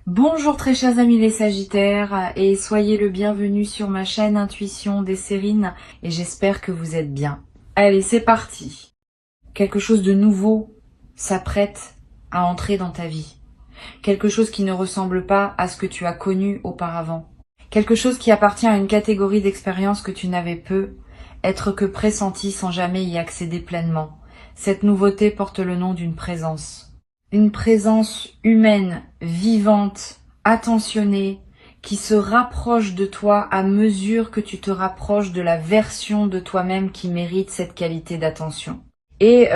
Bonjour très chers amis les Sagittaires et soyez le bienvenu sur ma chaîne Intuition des Sérines et j'espère que vous êtes bien. Allez, c'est parti. Quelque chose de nouveau s'apprête à entrer dans ta vie. Quelque chose qui ne ressemble pas à ce que tu as connu auparavant. Quelque chose qui appartient à une catégorie d'expérience que tu n'avais peu, être que pressenti sans jamais y accéder pleinement. Cette nouveauté porte le nom d'une présence. Une présence humaine, vivante, attentionnée, qui se rapproche de toi à mesure que tu te rapproches de la version de toi-même qui mérite cette qualité d'attention. Et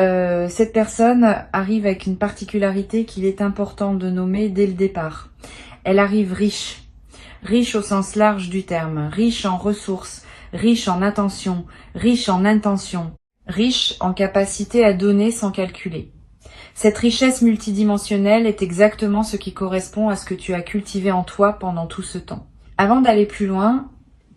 cette personne arrive avec une particularité qu'il est important de nommer dès le départ. Elle arrive riche. Riche au sens large du terme, riche en ressources, riche en attention, riche en intention, riche en capacité à donner sans calculer. Cette richesse multidimensionnelle est exactement ce qui correspond à ce que tu as cultivé en toi pendant tout ce temps. Avant d'aller plus loin,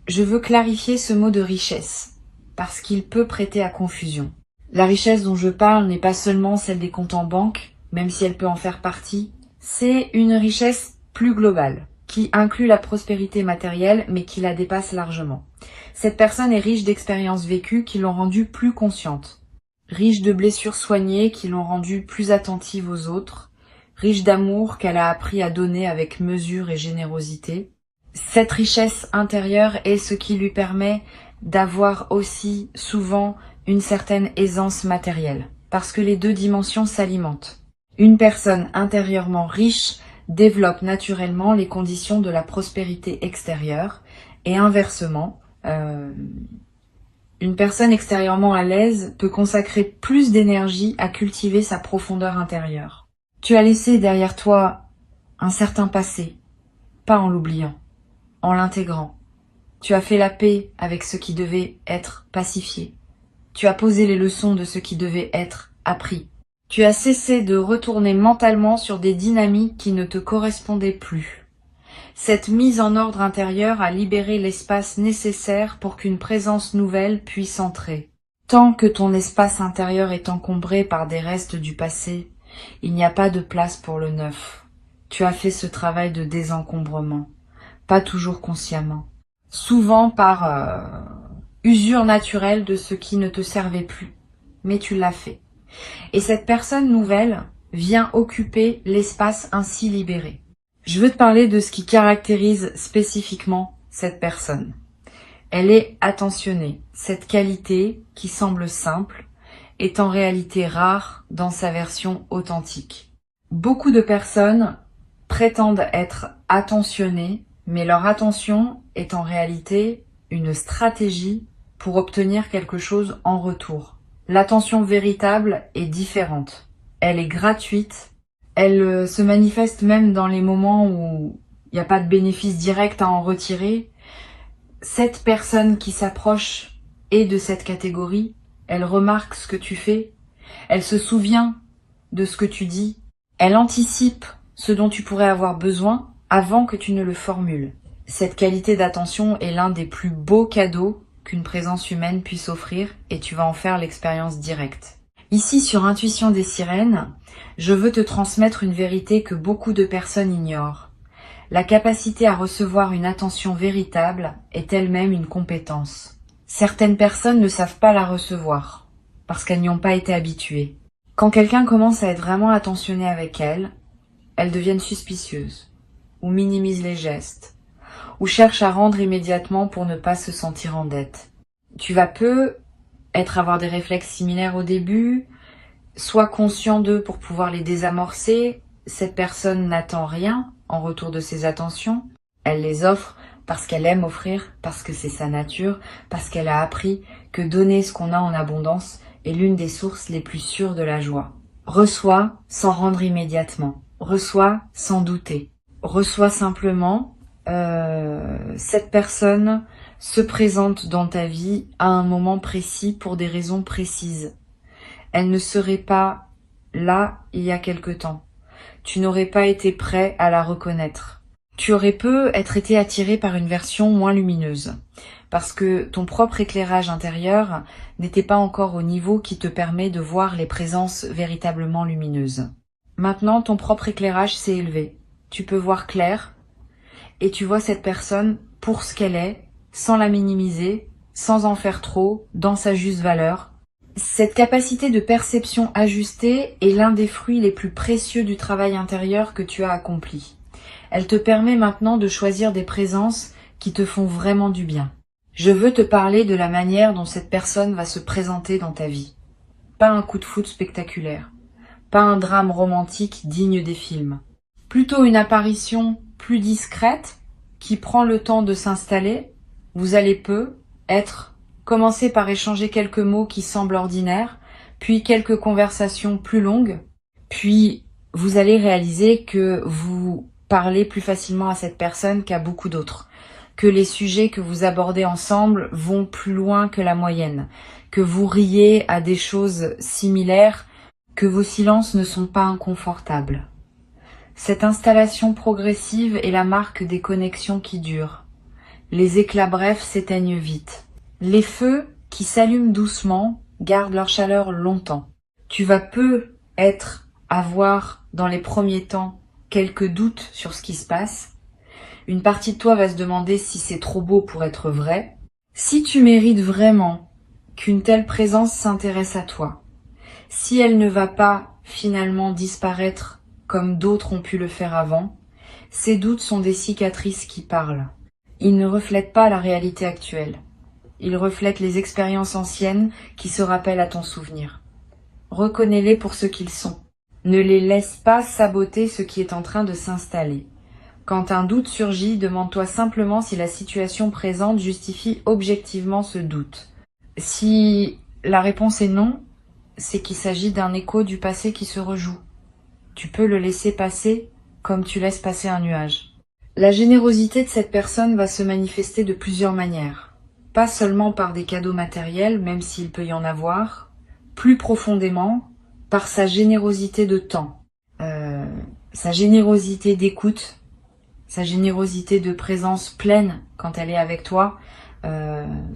je veux clarifier ce mot de richesse, parce qu'il peut prêter à confusion. La richesse dont je parle n'est pas seulement celle des comptes en banque, même si elle peut en faire partie, c'est une richesse plus globale, qui inclut la prospérité matérielle, mais qui la dépasse largement. Cette personne est riche d'expériences vécues qui l'ont rendue plus consciente. Riche de blessures soignées qui l'ont rendue plus attentive aux autres, riche d'amour qu'elle a appris à donner avec mesure et générosité. Cette richesse intérieure est ce qui lui permet d'avoir aussi souvent une certaine aisance matérielle, parce que les deux dimensions s'alimentent. Une personne intérieurement riche développe naturellement les conditions de la prospérité extérieure, et inversement, une personne extérieurement à l'aise peut consacrer plus d'énergie à cultiver sa profondeur intérieure. Tu as laissé derrière toi un certain passé, pas en l'oubliant, en l'intégrant. Tu as fait la paix avec ce qui devait être pacifié. Tu as posé les leçons de ce qui devait être appris. Tu as cessé de retourner mentalement sur des dynamiques qui ne te correspondaient plus. Cette mise en ordre intérieur a libéré l'espace nécessaire pour qu'une présence nouvelle puisse entrer. Tant que ton espace intérieur est encombré par des restes du passé, il n'y a pas de place pour le neuf. Tu as fait ce travail de désencombrement, pas toujours consciemment, souvent par usure naturelle de ce qui ne te servait plus, mais tu l'as fait. Et cette personne nouvelle vient occuper l'espace ainsi libéré. Je veux te parler de ce qui caractérise spécifiquement cette personne. Elle est attentionnée. Cette qualité, qui semble simple, est en réalité rare dans sa version authentique. Beaucoup de personnes prétendent être attentionnées, mais leur attention est en réalité une stratégie pour obtenir quelque chose en retour. L'attention véritable est différente. Elle est gratuite. Elle se manifeste même dans les moments où il n'y a pas de bénéfice direct à en retirer. Cette personne qui s'approche est de cette catégorie. Elle remarque ce que tu fais. Elle se souvient de ce que tu dis. Elle anticipe ce dont tu pourrais avoir besoin avant que tu ne le formules. Cette qualité d'attention est l'un des plus beaux cadeaux qu'une présence humaine puisse offrir et tu vas en faire l'expérience directe. Ici, sur Intuition des Sirènes, je veux te transmettre une vérité que beaucoup de personnes ignorent. La capacité à recevoir une attention véritable est elle-même une compétence. Certaines personnes ne savent pas la recevoir, parce qu'elles n'y ont pas été habituées. Quand quelqu'un commence à être vraiment attentionné avec elles deviennent suspicieuses, ou minimisent les gestes, ou cherchent à rendre immédiatement pour ne pas se sentir en dette. Tu vas avoir des réflexes similaires au début, sois conscient d'eux pour pouvoir les désamorcer. Cette personne n'attend rien en retour de ses attentions. Elle les offre parce qu'elle aime offrir, parce que c'est sa nature, parce qu'elle a appris que donner ce qu'on a en abondance est l'une des sources les plus sûres de la joie. Reçois sans rendre immédiatement. Reçois sans douter. Reçois simplement. Cette personne se présente dans ta vie à un moment précis pour des raisons précises. Elle ne serait pas là il y a quelque temps. Tu n'aurais pas été prêt à la reconnaître. Tu aurais peut-être été attiré par une version moins lumineuse, parce que ton propre éclairage intérieur n'était pas encore au niveau qui te permet de voir les présences véritablement lumineuses. Maintenant, ton propre éclairage s'est élevé. tu peux voir clair et tu vois cette personne pour ce qu'elle est, sans la minimiser, sans en faire trop, dans sa juste valeur. Cette capacité de perception ajustée est l'un des fruits les plus précieux du travail intérieur que tu as accompli. Elle te permet maintenant de choisir des présences qui te font vraiment du bien. Je veux te parler de la manière dont cette personne va se présenter dans ta vie. Pas un coup de foudre spectaculaire, pas un drame romantique digne des films. Plutôt une apparition plus discrète qui prend le temps de s'installer. Vous allez commencer par échanger quelques mots qui semblent ordinaires, puis quelques conversations plus longues, puis vous allez réaliser que vous parlez plus facilement à cette personne qu'à beaucoup d'autres, que les sujets que vous abordez ensemble vont plus loin que la moyenne, que vous riez à des choses similaires, que vos silences ne sont pas inconfortables. Cette installation progressive est la marque des connexions qui durent. Les éclats brefs s'éteignent vite. Les feux qui s'allument doucement gardent leur chaleur longtemps. Tu vas avoir dans les premiers temps quelques doutes sur ce qui se passe. Une partie de toi va se demander si c'est trop beau pour être vrai. Si tu mérites vraiment qu'une telle présence s'intéresse à toi, si elle ne va pas finalement disparaître comme d'autres ont pu le faire avant, ces doutes sont des cicatrices qui parlent. Ils ne reflètent pas la réalité actuelle. Ils reflètent les expériences anciennes qui se rappellent à ton souvenir. Reconnais-les pour ce qu'ils sont. Ne les laisse pas saboter ce qui est en train de s'installer. Quand un doute surgit, demande-toi simplement si la situation présente justifie objectivement ce doute. Si la réponse est non, c'est qu'il s'agit d'un écho du passé qui se rejoue. Tu peux le laisser passer comme tu laisses passer un nuage. La générosité de cette personne va se manifester de plusieurs manières. Pas seulement par des cadeaux matériels, même s'il peut y en avoir, plus profondément par sa générosité de temps, sa générosité d'écoute, sa générosité de présence pleine quand elle est avec toi,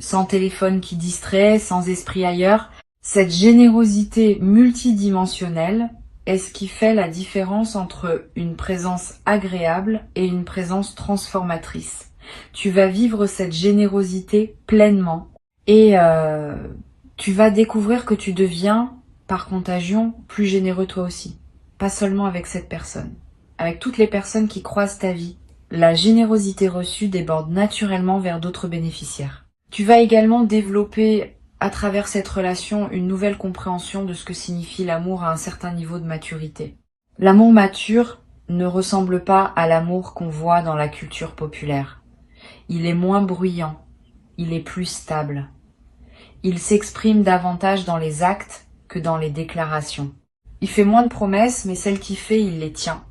sans téléphone qui distrait, sans esprit ailleurs. Cette générosité multidimensionnelle est ce qui fait la différence entre une présence agréable et une présence transformatrice. Tu vas vivre cette générosité pleinement et tu vas découvrir que tu deviens, par contagion, plus généreux toi aussi. Pas seulement avec cette personne, avec toutes les personnes qui croisent ta vie. La générosité reçue déborde naturellement vers d'autres bénéficiaires. Tu vas également développer à travers cette relation une nouvelle compréhension de ce que signifie l'amour à un certain niveau de maturité. L'amour mature ne ressemble pas à l'amour qu'on voit dans la culture populaire. Il est moins bruyant, il est plus stable. Il s'exprime davantage dans les actes que dans les déclarations. Il fait moins de promesses, mais celles qu'il fait, il les tient.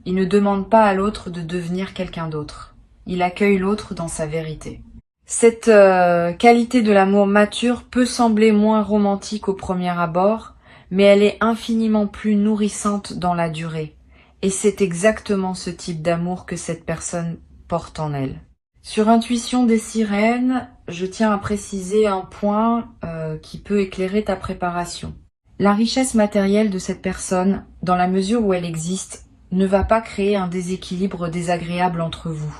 Il ne demande pas à l'autre de devenir quelqu'un d'autre. Il accueille l'autre dans sa vérité. Cette qualité de l'amour mature peut sembler moins romantique au premier abord, mais elle est infiniment plus nourrissante dans la durée. Et c'est exactement ce type d'amour que cette personne porte en elle. Sur Intuition des sirènes, je tiens à préciser un point qui peut éclairer ta préparation. La richesse matérielle de cette personne, dans la mesure où elle existe, ne va pas créer un déséquilibre désagréable entre vous.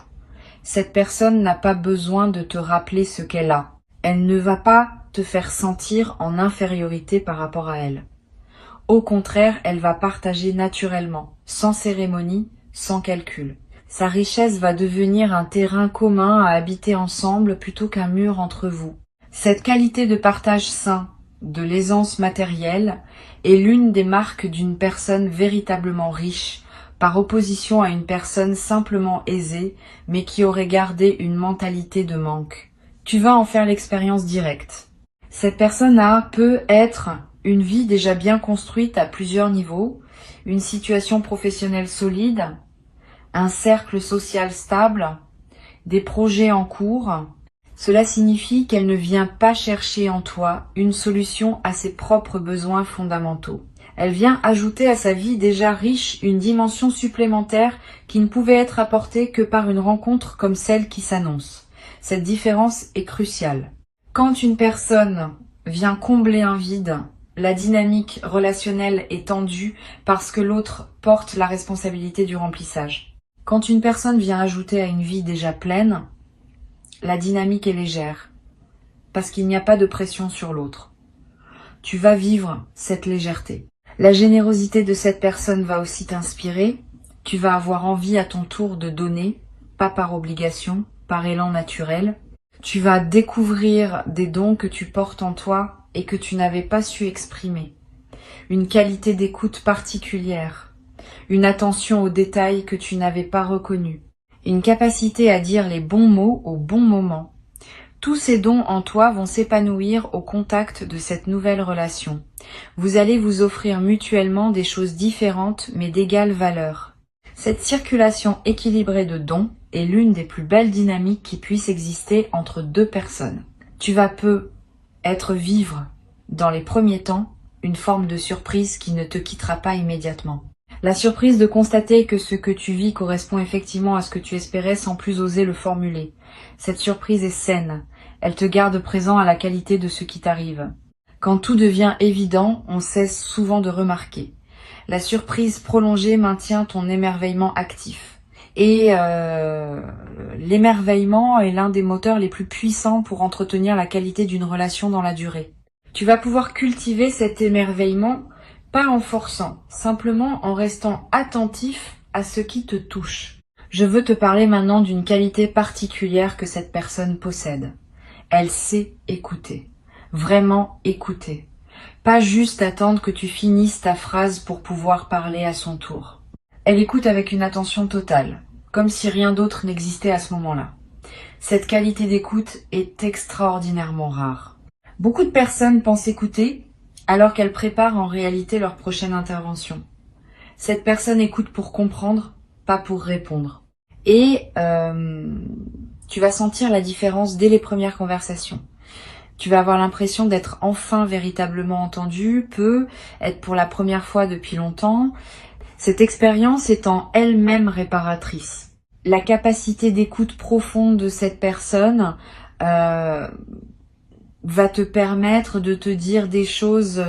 Cette personne n'a pas besoin de te rappeler ce qu'elle a. Elle ne va pas te faire sentir en infériorité par rapport à elle. Au contraire, elle va partager naturellement, sans cérémonie, sans calcul. Sa richesse va devenir un terrain commun à habiter ensemble plutôt qu'un mur entre vous. Cette qualité de partage sain, de l'aisance matérielle, est l'une des marques d'une personne véritablement riche, par opposition à une personne simplement aisée, mais qui aurait gardé une mentalité de manque. Tu vas en faire l'expérience directe. Cette personne peut être une vie déjà bien construite à plusieurs niveaux, une situation professionnelle solide, un cercle social stable, des projets en cours. Cela signifie qu'elle ne vient pas chercher en toi une solution à ses propres besoins fondamentaux. Elle vient ajouter à sa vie déjà riche une dimension supplémentaire qui ne pouvait être apportée que par une rencontre comme celle qui s'annonce. Cette différence est cruciale. Quand une personne vient combler un vide, la dynamique relationnelle est tendue parce que l'autre porte la responsabilité du remplissage. Quand une personne vient ajouter à une vie déjà pleine, la dynamique est légère, parce qu'il n'y a pas de pression sur l'autre. Tu vas vivre cette légèreté. La générosité de cette personne va aussi t'inspirer. Tu vas avoir envie à ton tour de donner, pas par obligation, par élan naturel. Tu vas découvrir des dons que tu portes en toi et que tu n'avais pas su exprimer. Une qualité d'écoute particulière, une attention aux détails que tu n'avais pas reconnus, une capacité à dire les bons mots au bon moment. Tous ces dons en toi vont s'épanouir au contact de cette nouvelle relation. Vous allez vous offrir mutuellement des choses différentes mais d'égale valeur. Cette circulation équilibrée de dons est l'une des plus belles dynamiques qui puissent exister entre deux personnes. Tu vas peut-être vivre, dans les premiers temps, une forme de surprise qui ne te quittera pas immédiatement. La surprise de constater que ce que tu vis correspond effectivement à ce que tu espérais sans plus oser le formuler. Cette surprise est saine. Elle te garde présent à la qualité de ce qui t'arrive. Quand tout devient évident, on cesse souvent de remarquer. La surprise prolongée maintient ton émerveillement actif. Et l'émerveillement est l'un des moteurs les plus puissants pour entretenir la qualité d'une relation dans la durée. Tu vas pouvoir cultiver cet émerveillement pas en forçant, simplement en restant attentif à ce qui te touche. Je veux te parler maintenant d'une qualité particulière que cette personne possède. Elle sait écouter. Vraiment écouter. Pas juste attendre que tu finisses ta phrase pour pouvoir parler à son tour. Elle écoute avec une attention totale, comme si rien d'autre n'existait à ce moment-là. Cette qualité d'écoute est extraordinairement rare. Beaucoup de personnes pensent écouter alors qu'elles préparent en réalité leur prochaine intervention. Cette personne écoute pour comprendre, pas pour répondre. Et tu vas sentir la différence dès les premières conversations. Tu vas avoir l'impression d'être enfin véritablement entendu, peut être pour la première fois depuis longtemps. Cette expérience est en elle-même réparatrice. La capacité d'écoute profonde de cette personne va te permettre de te dire des choses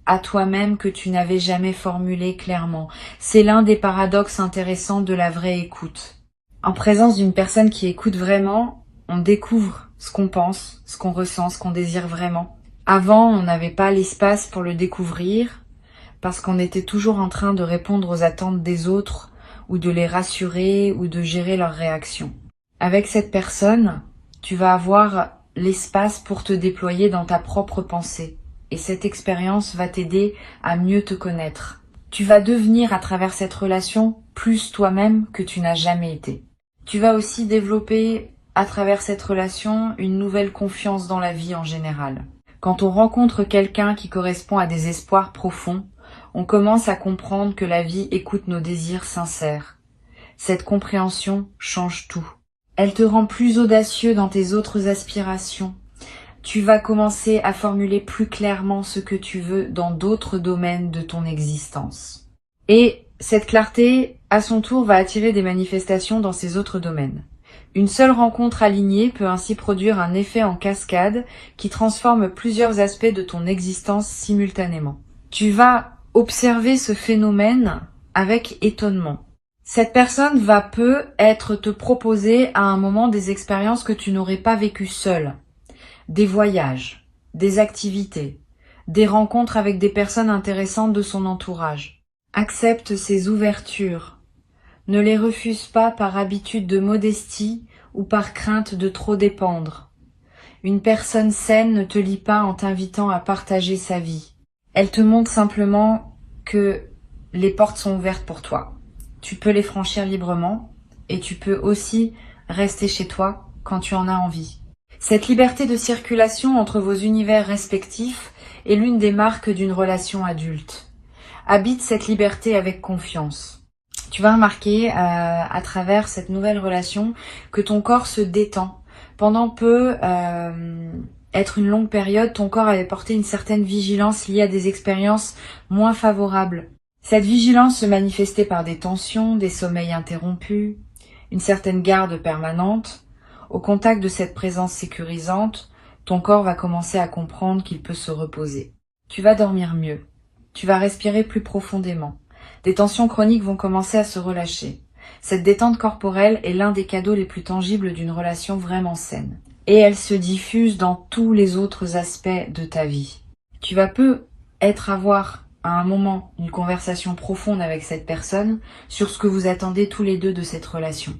à toi-même que tu n'avais jamais formulées clairement. C'est l'un des paradoxes intéressants de la vraie écoute. En présence d'une personne qui écoute vraiment, on découvre ce qu'on pense, ce qu'on ressent, ce qu'on désire vraiment. Avant, on n'avait pas l'espace pour le découvrir parce qu'on était toujours en train de répondre aux attentes des autres ou de les rassurer ou de gérer leurs réactions. Avec cette personne, tu vas avoir l'espace pour te déployer dans ta propre pensée. Et cette expérience va t'aider à mieux te connaître. Tu vas devenir à travers cette relation plus toi-même que tu n'as jamais été. Tu vas aussi développer à travers cette relation une nouvelle confiance dans la vie en général. Quand on rencontre quelqu'un qui correspond à des espoirs profonds, on commence à comprendre que la vie écoute nos désirs sincères. Cette compréhension change tout. Elle te rend plus audacieux dans tes autres aspirations. Tu vas commencer à formuler plus clairement ce que tu veux dans d'autres domaines de ton existence. Et cette clarté, à son tour, va attirer des manifestations dans ces autres domaines. Une seule rencontre alignée peut ainsi produire un effet en cascade qui transforme plusieurs aspects de ton existence simultanément. Tu vas observer ce phénomène avec étonnement. Cette personne va peut-être te proposer à un moment des expériences que tu n'aurais pas vécues seule. Des voyages, des activités, des rencontres avec des personnes intéressantes de son entourage. Accepte ces ouvertures. Ne les refuse pas par habitude de modestie ou par crainte de trop dépendre. Une personne saine ne te lie pas en t'invitant à partager sa vie. Elle te montre simplement que les portes sont ouvertes pour toi. Tu peux les franchir librement et tu peux aussi rester chez toi quand tu en as envie. Cette liberté de circulation entre vos univers respectifs est l'une des marques d'une relation adulte. Habite cette liberté avec confiance. Tu vas remarquer à travers cette nouvelle relation que ton corps se détend. Pendant peu, être une longue période, ton corps avait porté une certaine vigilance liée à des expériences moins favorables. Cette vigilance se manifestait par des tensions, des sommeils interrompus, une certaine garde permanente. Au contact de cette présence sécurisante, ton corps va commencer à comprendre qu'il peut se reposer. Tu vas dormir mieux. Tu vas respirer plus profondément. Des tensions chroniques vont commencer à se relâcher. Cette détente corporelle est l'un des cadeaux les plus tangibles d'une relation vraiment saine. Et elle se diffuse dans tous les autres aspects de ta vie. Tu vas avoir à un moment une conversation profonde avec cette personne sur ce que vous attendez tous les deux de cette relation.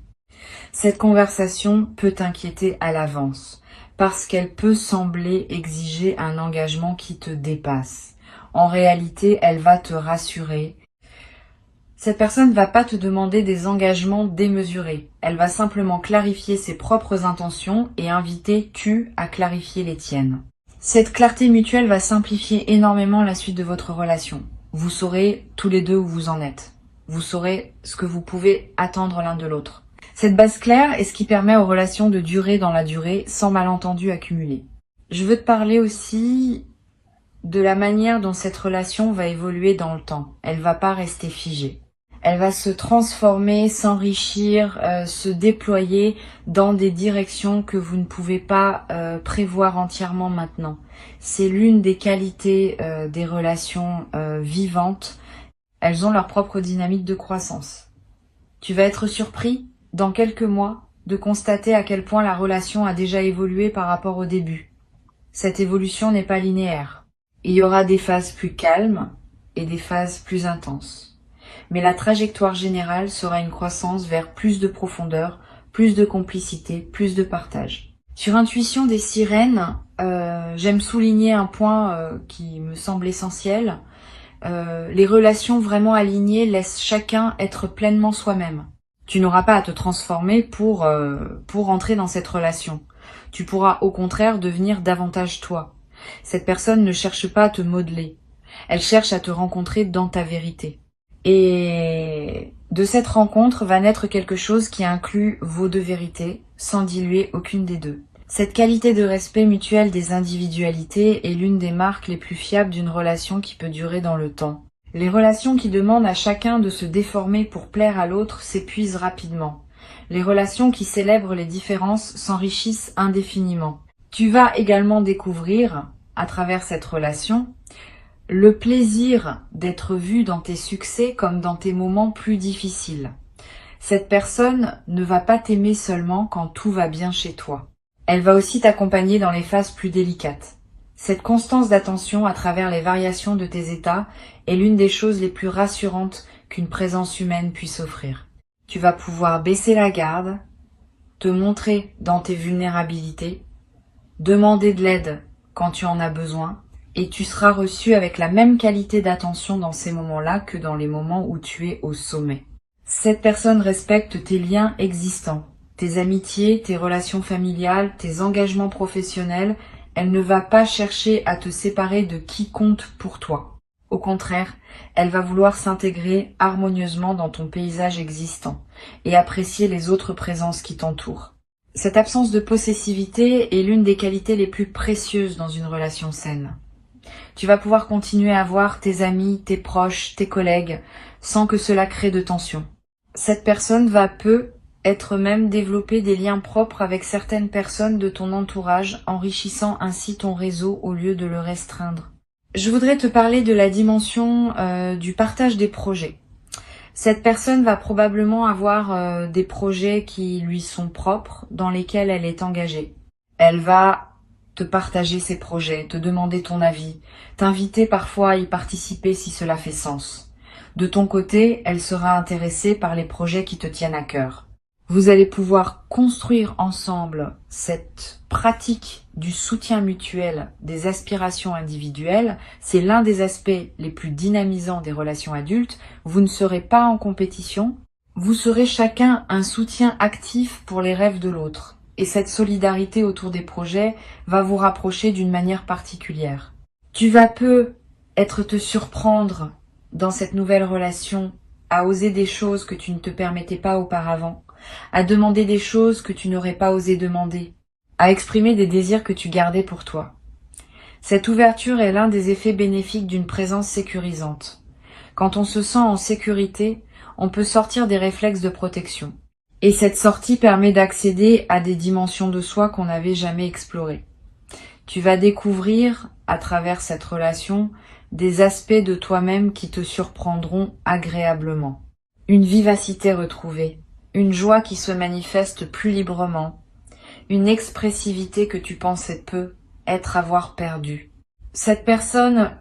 Cette conversation peut t'inquiéter à l'avance, parce qu'elle peut sembler exiger un engagement qui te dépasse. En réalité, elle va te rassurer. Cette personne ne va pas te demander des engagements démesurés. Elle va simplement clarifier ses propres intentions et inviter tu à clarifier les tiennes. Cette clarté mutuelle va simplifier énormément la suite de votre relation. Vous saurez tous les deux où vous en êtes. Vous saurez ce que vous pouvez attendre l'un de l'autre. Cette base claire est ce qui permet aux relations de durer dans la durée sans malentendus accumulés. Je veux te parler aussi de la manière dont cette relation va évoluer dans le temps. Elle va pas rester figée. Elle va se transformer, s'enrichir, se déployer dans des directions que vous ne pouvez pas prévoir entièrement maintenant. C'est l'une des qualités des relations vivantes. Elles ont leur propre dynamique de croissance. Tu vas être surpris, dans quelques mois, de constater à quel point la relation a déjà évolué par rapport au début. Cette évolution n'est pas linéaire. Il y aura des phases plus calmes et des phases plus intenses. Mais la trajectoire générale sera une croissance vers plus de profondeur, plus de complicité, plus de partage. Sur Intuition des sirènes, j'aime souligner un point qui me semble essentiel. Les relations vraiment alignées laissent chacun être pleinement soi-même. Tu n'auras pas à te transformer pour entrer dans cette relation. Tu pourras au contraire devenir davantage toi. Cette personne ne cherche pas à te modeler. Elle cherche à te rencontrer dans ta vérité. Et de cette rencontre va naître quelque chose qui inclut vos deux vérités, sans diluer aucune des deux. Cette qualité de respect mutuel des individualités est l'une des marques les plus fiables d'une relation qui peut durer dans le temps. Les relations qui demandent à chacun de se déformer pour plaire à l'autre s'épuisent rapidement. Les relations qui célèbrent les différences s'enrichissent indéfiniment. Tu vas également découvrir, à travers cette relation, le plaisir d'être vu dans tes succès comme dans tes moments plus difficiles. Cette personne ne va pas t'aimer seulement quand tout va bien chez toi. Elle va aussi t'accompagner dans les phases plus délicates. Cette constance d'attention à travers les variations de tes états est l'une des choses les plus rassurantes qu'une présence humaine puisse offrir. Tu vas pouvoir baisser la garde, te montrer dans tes vulnérabilités, demander de l'aide quand tu en as besoin, et tu seras reçu avec la même qualité d'attention dans ces moments-là que dans les moments où tu es au sommet. Cette personne respecte tes liens existants, tes amitiés, tes relations familiales, tes engagements professionnels. Elle ne va pas chercher à te séparer de qui compte pour toi. Au contraire, elle va vouloir s'intégrer harmonieusement dans ton paysage existant et apprécier les autres présences qui t'entourent. Cette absence de possessivité est l'une des qualités les plus précieuses dans une relation saine. Tu vas pouvoir continuer à voir tes amis, tes proches, tes collègues, sans que cela crée de tension. Cette personne va être même développer des liens propres avec certaines personnes de ton entourage, enrichissant ainsi ton réseau au lieu de le restreindre. Je voudrais te parler de la dimension du partage des projets. Cette personne va probablement avoir des projets qui lui sont propres, dans lesquels elle est engagée. Elle va te partager ses projets, te demander ton avis, t'inviter parfois à y participer si cela fait sens. De ton côté, elle sera intéressée par les projets qui te tiennent à cœur. Vous allez pouvoir construire ensemble cette pratique du soutien mutuel des aspirations individuelles. C'est l'un des aspects les plus dynamisants des relations adultes. Vous ne serez pas en compétition, vous serez chacun un soutien actif pour les rêves de l'autre. Et cette solidarité autour des projets va vous rapprocher d'une manière particulière. Tu vas te surprendre dans cette nouvelle relation à oser des choses que tu ne te permettais pas auparavant, à demander des choses que tu n'aurais pas osé demander, à exprimer des désirs que tu gardais pour toi. Cette ouverture est l'un des effets bénéfiques d'une présence sécurisante. Quand on se sent en sécurité, on peut sortir des réflexes de protection. Et cette sortie permet d'accéder à des dimensions de soi qu'on n'avait jamais explorées. Tu vas découvrir, à travers cette relation, des aspects de toi-même qui te surprendront agréablement. une vivacité retrouvée, une joie qui se manifeste plus librement, une expressivité que tu pensais peu avoir perdue. Cette personne,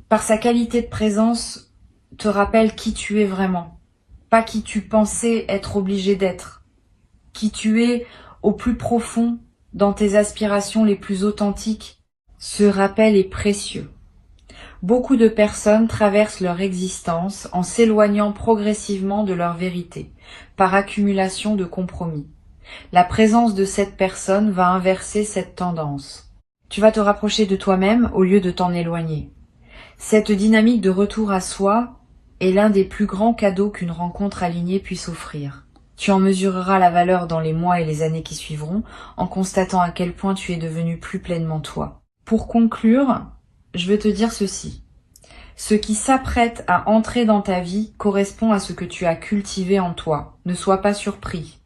par sa qualité de présence, te rappelle qui tu es vraiment, pas qui tu pensais être obligé d'être, qui tu es au plus profond dans tes aspirations les plus authentiques. Ce rappel est précieux. Beaucoup de personnes traversent leur existence en s'éloignant progressivement de leur vérité, par accumulation de compromis. La présence de cette personne va inverser cette tendance. Tu vas te rapprocher de toi-même au lieu de t'en éloigner. Cette dynamique de retour à soi est l'un des plus grands cadeaux qu'une rencontre alignée puisse offrir. Tu en mesureras la valeur dans les mois et les années qui suivront, en constatant à quel point tu es devenu plus pleinement toi. Pour conclure, je veux te dire ceci. Ce qui s'apprête à entrer dans ta vie correspond à ce que tu as cultivé en toi. Ne sois pas surpris.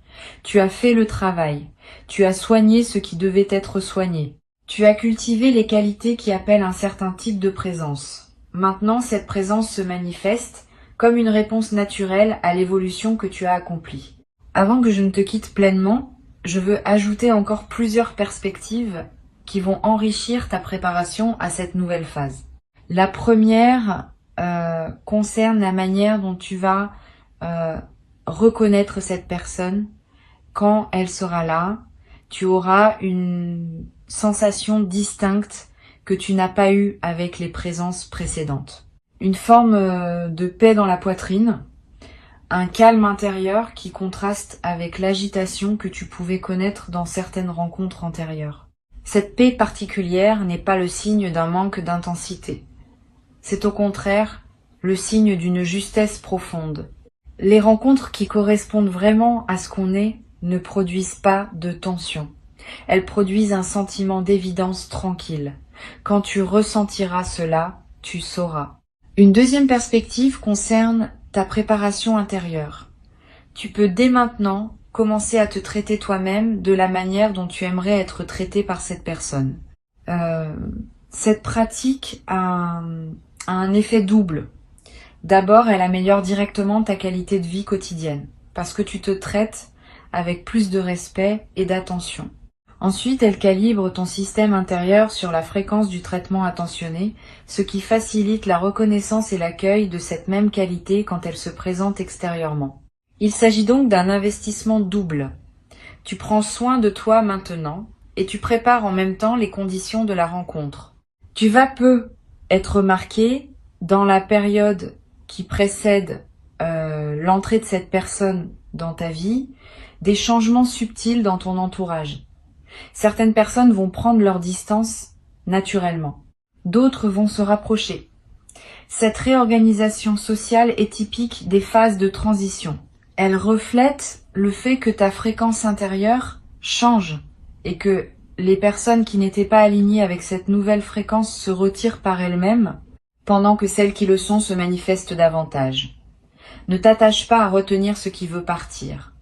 Tu as fait le travail. Tu as soigné ce qui devait être soigné. Tu as cultivé les qualités qui appellent un certain type de présence. Maintenant, cette présence se manifeste comme une réponse naturelle à l'évolution que tu as accomplie. Avant que je ne te quitte pleinement, je veux ajouter encore plusieurs perspectives qui vont enrichir ta préparation à cette nouvelle phase. La première concerne la manière dont tu vas reconnaître cette personne. Quand elle sera là, tu auras une sensation distincte que tu n'as pas eue avec les présences précédentes. Une forme de paix dans la poitrine, un calme intérieur qui contraste avec l'agitation que tu pouvais connaître dans certaines rencontres antérieures. Cette paix particulière n'est pas le signe d'un manque d'intensité. C'est au contraire le signe d'une justesse profonde. Les rencontres qui correspondent vraiment à ce qu'on est ne produisent pas de tension. Elles produisent un sentiment d'évidence tranquille. Quand tu ressentiras cela, tu sauras. Une deuxième perspective concerne ta préparation intérieure. Tu peux dès maintenant commencer à te traiter toi-même de la manière dont tu aimerais être traité par cette personne. Cette pratique a un effet double. D'abord, elle améliore directement ta qualité de vie quotidienne, parce que tu te traites avec plus de respect et d'attention. Ensuite, elle calibre ton système intérieur sur la fréquence du traitement attentionné, ce qui facilite la reconnaissance et l'accueil de cette même qualité quand elle se présente extérieurement. Il s'agit donc d'un investissement double. Tu prends soin de toi maintenant et tu prépares en même temps les conditions de la rencontre. Tu vas peu être remarqué dans la période qui précède l'entrée de cette personne dans ta vie, des changements subtils dans ton entourage. Certaines personnes vont prendre leur distance naturellement. D'autres vont se rapprocher. Cette réorganisation sociale est typique des phases de transition. Elle reflète le fait que ta fréquence intérieure change et que les personnes qui n'étaient pas alignées avec cette nouvelle fréquence se retirent par elles-mêmes, pendant que celles qui le sont se manifestent davantage. Ne t'attache pas à retenir ce qui veut partir.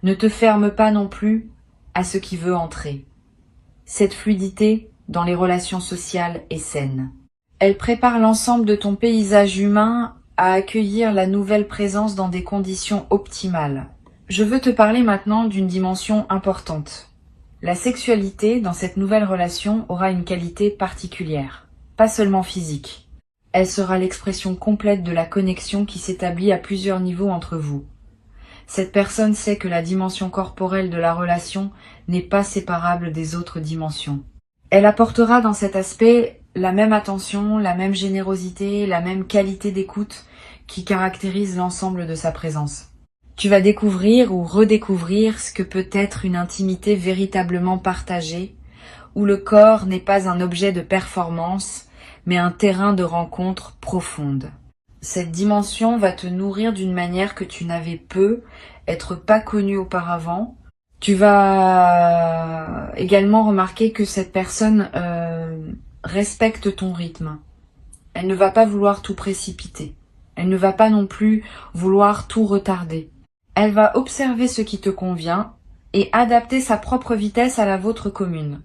Ne te ferme pas non plus à ce qui veut entrer. Cette fluidité dans les relations sociales est saine. Elle prépare l'ensemble de ton paysage humain à accueillir la nouvelle présence dans des conditions optimales. Je veux te parler maintenant d'une dimension importante. La sexualité dans cette nouvelle relation aura une qualité particulière, pas seulement physique. Elle sera l'expression complète de la connexion qui s'établit à plusieurs niveaux entre vous. Cette personne sait que la dimension corporelle de la relation n'est pas séparable des autres dimensions. Elle apportera dans cet aspect la même attention, la même générosité, la même qualité d'écoute qui caractérise l'ensemble de sa présence. Tu vas découvrir ou redécouvrir ce que peut être une intimité véritablement partagée, où le corps n'est pas un objet de performance, mais un terrain de rencontre profonde. Cette dimension va te nourrir d'une manière que tu n'avais être pas connu auparavant. Tu vas également remarquer que cette personne respecte ton rythme. Elle ne va pas vouloir tout précipiter. Elle ne va pas non plus vouloir tout retarder. Elle va observer ce qui te convient et adapter sa propre vitesse à la vôtre commune.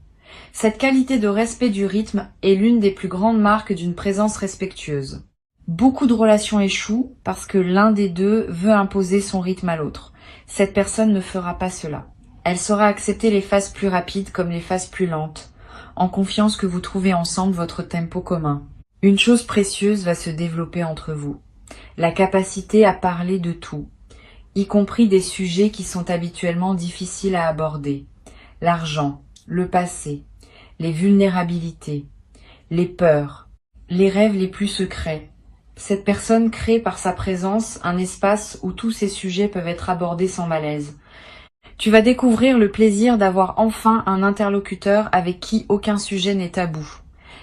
Cette qualité de respect du rythme est l'une des plus grandes marques d'une présence respectueuse. Beaucoup de relations échouent parce que l'un des deux veut imposer son rythme à l'autre. Cette personne ne fera pas cela. Elle saura accepter les phases plus rapides comme les phases plus lentes, en confiance que vous trouvez ensemble votre tempo commun. Une chose précieuse va se développer entre vous. La capacité à parler de tout, y compris des sujets qui sont habituellement difficiles à aborder. L'argent, le passé, les vulnérabilités, les peurs, les rêves les plus secrets. Cette personne crée par sa présence un espace où tous ces sujets peuvent être abordés sans malaise. Tu vas découvrir le plaisir d'avoir enfin un interlocuteur avec qui aucun sujet n'est tabou.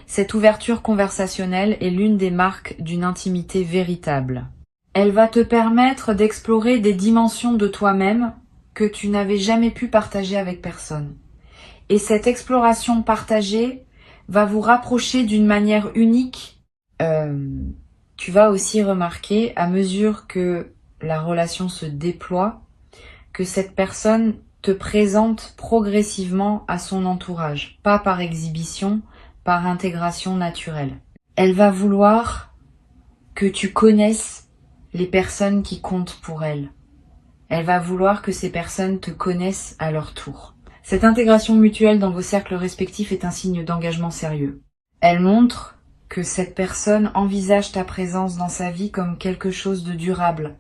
Cette ouverture conversationnelle est l'une des marques d'une intimité véritable. Elle va te permettre d'explorer des dimensions de toi-même que tu n'avais jamais pu partager avec personne. Et cette exploration partagée va vous rapprocher d'une manière unique. Tu vas aussi remarquer, à mesure que la relation se déploie, que cette personne te présente progressivement à son entourage, pas par exhibition, par intégration naturelle. Elle va vouloir que tu connaisses les personnes qui comptent pour elle. Elle va vouloir que ces personnes te connaissent à leur tour. Cette intégration mutuelle dans vos cercles respectifs est un signe d'engagement sérieux. Elle montre que cette personne envisage ta présence dans sa vie comme quelque chose de durable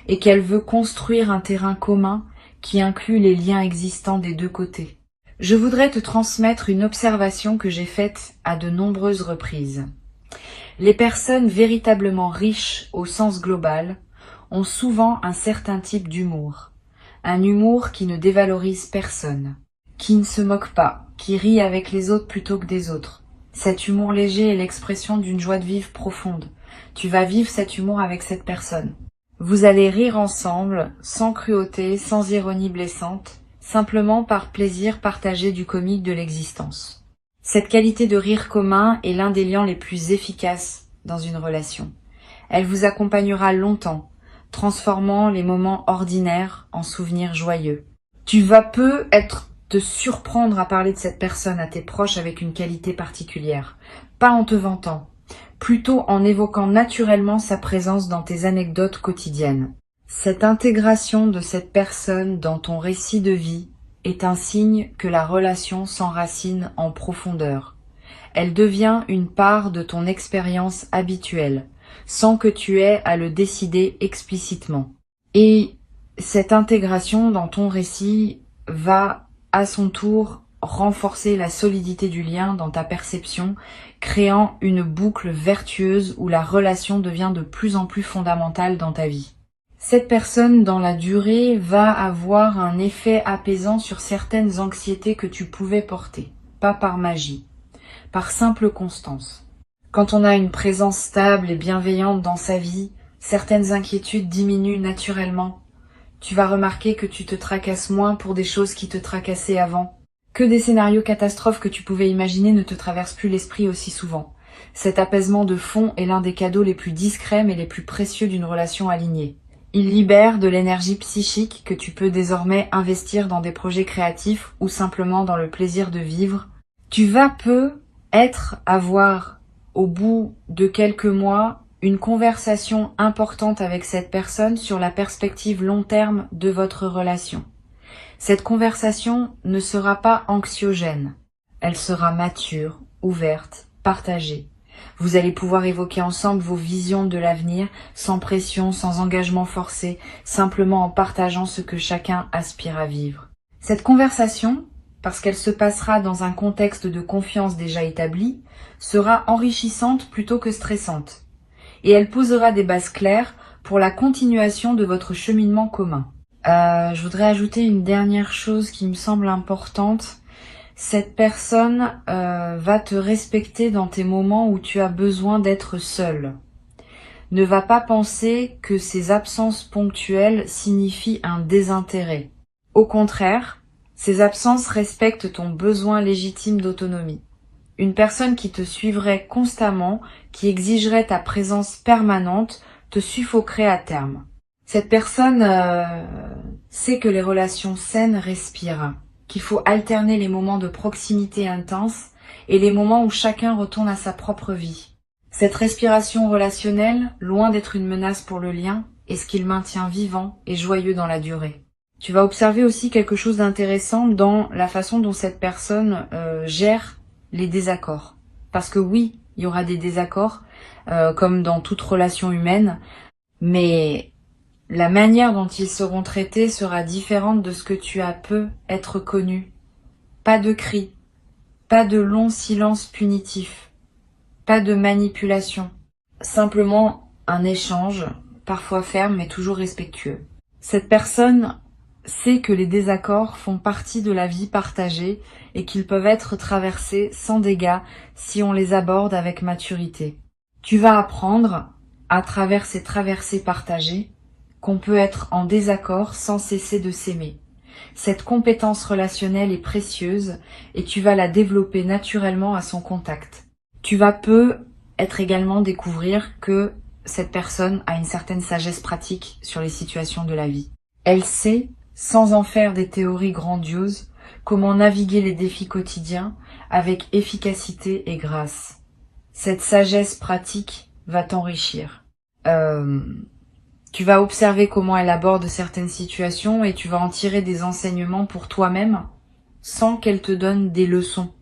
et qu'elle veut construire un terrain commun qui inclut les liens existants des deux côtés. Je voudrais te transmettre une observation que j'ai faite à de nombreuses reprises. Les personnes véritablement riches au sens global ont souvent un certain type d'humour. Un humour qui ne dévalorise personne, qui ne se moque pas, qui rit avec les autres plutôt que des autres. Cet humour léger est l'expression d'une joie de vivre profonde. Tu vas vivre cet humour avec cette personne. Vous allez rire ensemble, sans cruauté, sans ironie blessante, simplement par plaisir partagé du comique de l'existence. Cette qualité de rire commun est l'un des liens les plus efficaces dans une relation. Elle vous accompagnera longtemps, transformant les moments ordinaires en souvenirs joyeux. Tu vas te surprendre à parler de cette personne à tes proches avec une qualité particulière, pas en te vantant, plutôt en évoquant naturellement sa présence dans tes anecdotes quotidiennes. Cette intégration de cette personne dans ton récit de vie est un signe que la relation s'enracine en profondeur. Elle devient une part de ton expérience habituelle, sans que tu aies à le décider explicitement. Et cette intégration dans ton récit va, à son tour, renforcer la solidité du lien dans ta perception, créant une boucle vertueuse où la relation devient de plus en plus fondamentale dans ta vie. Cette personne, dans la durée, va avoir un effet apaisant sur certaines anxiétés que tu pouvais porter, pas par magie, par simple constance. Quand on a une présence stable et bienveillante dans sa vie, certaines inquiétudes diminuent naturellement. Tu vas remarquer que tu te tracasses moins pour des choses qui te tracassaient avant, que des scénarios catastrophes que tu pouvais imaginer ne te traversent plus l'esprit aussi souvent. Cet apaisement de fond est l'un des cadeaux les plus discrets mais les plus précieux d'une relation alignée. Il libère de l'énergie psychique que tu peux désormais investir dans des projets créatifs ou simplement dans le plaisir de vivre. Tu vas avoir, au bout de quelques mois, une conversation importante avec cette personne sur la perspective long terme de votre relation. Cette conversation ne sera pas anxiogène. Elle sera mature, ouverte, partagée. Vous allez pouvoir évoquer ensemble vos visions de l'avenir, sans pression, sans engagement forcé, simplement en partageant ce que chacun aspire à vivre. Cette conversation, parce qu'elle se passera dans un contexte de confiance déjà établi, sera enrichissante plutôt que stressante. Et elle posera des bases claires pour la continuation de votre cheminement commun. Je voudrais ajouter une dernière chose qui me semble importante. Cette personne va te respecter dans tes moments où tu as besoin d'être seul. Ne va pas penser que ces absences ponctuelles signifient un désintérêt. Au contraire, ces absences respectent ton besoin légitime d'autonomie. Une personne qui te suivrait constamment, qui exigerait ta présence permanente, te suffoquerait à terme. Cette personne sait que les relations saines respirent, qu'il faut alterner les moments de proximité intense et les moments où chacun retourne à sa propre vie. Cette respiration relationnelle, loin d'être une menace pour le lien, est ce qui le maintient vivant et joyeux dans la durée. Tu vas observer aussi quelque chose d'intéressant dans la façon dont cette personne gère les désaccords. Parce que oui, il y aura des désaccords, comme dans toute relation humaine, mais la manière dont ils seront traités sera différente de ce que tu as peu être connu. Pas de cris, pas de longs silences punitifs, pas de manipulation. Simplement un échange, parfois ferme mais toujours respectueux. Cette personne sait que les désaccords font partie de la vie partagée et qu'ils peuvent être traversés sans dégâts si on les aborde avec maturité. Tu vas apprendre, à travers ces traversées partagées, qu'on peut être en désaccord sans cesser de s'aimer. Cette compétence relationnelle est précieuse et tu vas la développer naturellement à son contact. Tu vas être également découvrir que cette personne a une certaine sagesse pratique sur les situations de la vie. Elle sait, sans en faire des théories grandioses, comment naviguer les défis quotidiens avec efficacité et grâce. Cette sagesse pratique va t'enrichir. Tu vas observer comment elle aborde certaines situations et tu vas en tirer des enseignements pour toi-même sans qu'elle te donne des leçons,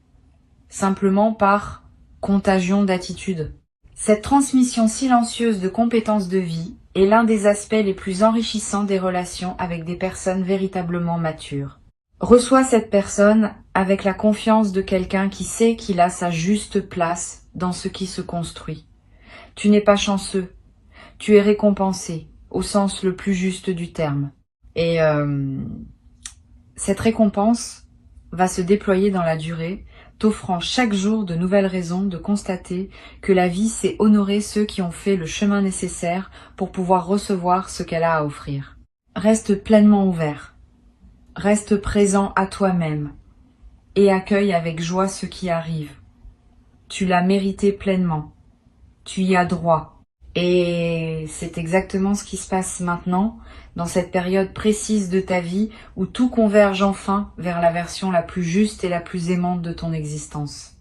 simplement par contagion d'attitude. Cette transmission silencieuse de compétences de vie est l'un des aspects les plus enrichissants des relations avec des personnes véritablement matures. Reçois cette personne avec la confiance de quelqu'un qui sait qu'il a sa juste place dans ce qui se construit. Tu n'es pas chanceux, tu es récompensé, au sens le plus juste du terme. Et cette récompense va se déployer dans la durée, t'offrant chaque jour de nouvelles raisons de constater que la vie sait honorer ceux qui ont fait le chemin nécessaire pour pouvoir recevoir ce qu'elle a à offrir. Reste pleinement ouvert, reste présent à toi-même et accueille avec joie ce qui arrive. Tu l'as mérité pleinement, tu y as droit. Et c'est exactement ce qui se passe maintenant, dans cette période précise de ta vie où tout converge enfin vers la version la plus juste et la plus aimante de ton existence.